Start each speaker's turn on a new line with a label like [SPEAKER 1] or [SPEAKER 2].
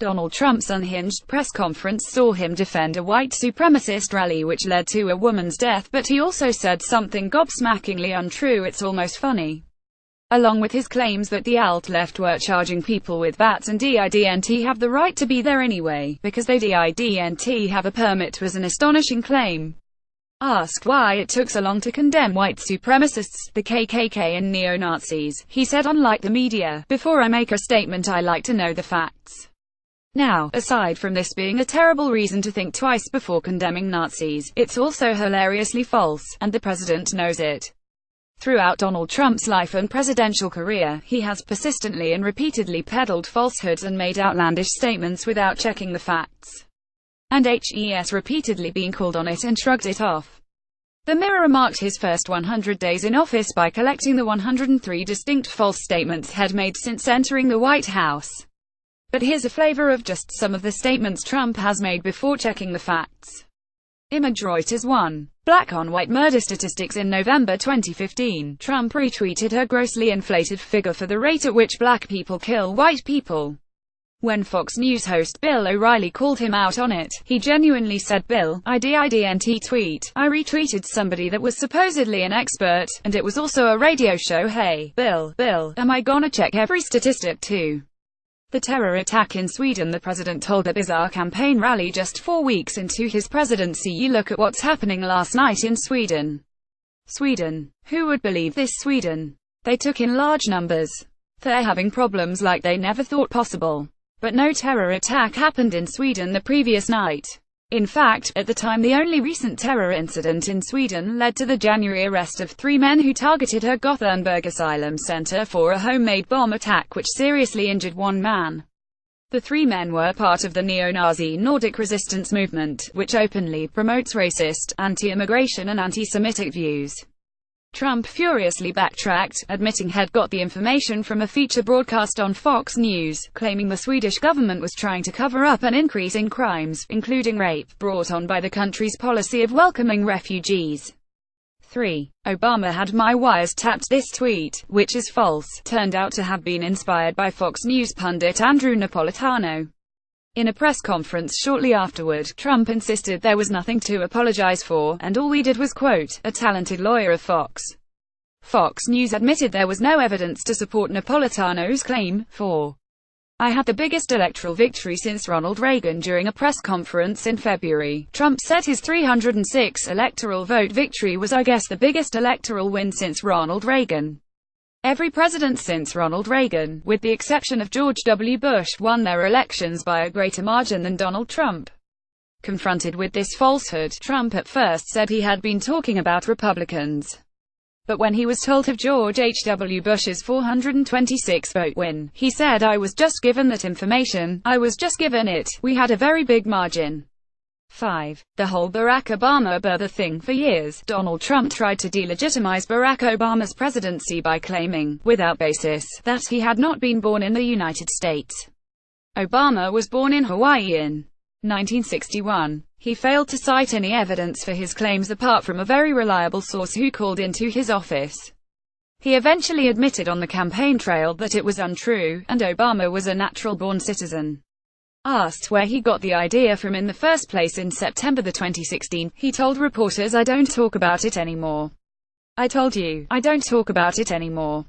[SPEAKER 1] Donald Trump's unhinged press conference saw him defend a white supremacist rally which led to a woman's death, but he also said something gobsmackingly untrue. It's almost funny. Along with his claims that the alt-left were charging people with bats and didn't have the right to be there anyway, because they didn't have a permit, was an astonishing claim. Asked why it took so long to condemn white supremacists, the KKK and neo-Nazis, he said, "Unlike the media, before I make a statement I like to know the facts. Now, aside from this being a terrible reason to think twice before condemning Nazis, it's also hilariously false, and the president knows it." Throughout Donald Trump's life and presidential career, he has persistently and repeatedly peddled falsehoods and made outlandish statements without checking the facts. And has repeatedly been called on it and shrugged it off. The Mirror marked his first 100 days in office by collecting the 103 distinct false statements he'd made since entering the White House. But here's a flavor of just some of the statements Trump has made before checking the facts. Image Reuters 1. Black on white murder statistics. In November 2015, Trump retweeted her grossly inflated figure for the rate at which black people kill white people. When Fox News host Bill O'Reilly called him out on it, he genuinely said, "Bill, I didn't tweet. I retweeted somebody that was supposedly an expert, and it was also a radio show. Hey, Bill, am I gonna check every statistic too?" The terror attack in Sweden. The president told a bizarre campaign rally just 4 weeks into his presidency. You look at what's happening last night in Sweden. Sweden. Who would believe this? Sweden. They took in large numbers. They're having problems like they never thought possible. But no terror attack happened in Sweden the previous night. In fact, at the time, the only recent terror incident in Sweden led to the January arrest of 3 men who targeted her Gothenburg asylum center for a homemade bomb attack which seriously injured 1 man. The 3 men were part of the neo-Nazi Nordic resistance movement, which openly promotes racist, anti-immigration and anti-Semitic views. Trump furiously backtracked, admitting he'd got the information from a feature broadcast on Fox News, claiming the Swedish government was trying to cover up an increase in crimes, including rape, brought on by the country's policy of welcoming refugees. 3. Obama had my wires tapped. This tweet, which is false, turned out to have been inspired by Fox News pundit Andrew Napolitano. In a press conference shortly afterward, Trump insisted there was nothing to apologize for, and all we did was quote a talented lawyer of Fox. Fox News admitted there was no evidence to support Napolitano's claim. 4. I had the biggest electoral victory since Ronald Reagan. During a press conference in February, Trump said his 306 electoral vote victory was, "I guess, the biggest electoral win since Ronald Reagan. Every president since Ronald Reagan, with the exception of George W. Bush, won their elections by a greater margin than Donald Trump." Confronted with this falsehood, Trump at first said he had been talking about Republicans. But when he was told of George H.W. Bush's 426 vote win, he said, "I was just given that information. I was just given it. We had a very big margin." 5. The whole Barack Obama birther thing. For years, Donald Trump tried to delegitimize Barack Obama's presidency by claiming, without basis, that he had not been born in the United States. Obama was born in Hawaii in 1961. He failed to cite any evidence for his claims apart from a very reliable source who called into his office. He eventually admitted on the campaign trail that it was untrue, and Obama was a natural-born citizen. Asked where he got the idea from in the first place in September 2016, he told reporters, "I don't talk about it anymore. I told you, I don't talk about it anymore."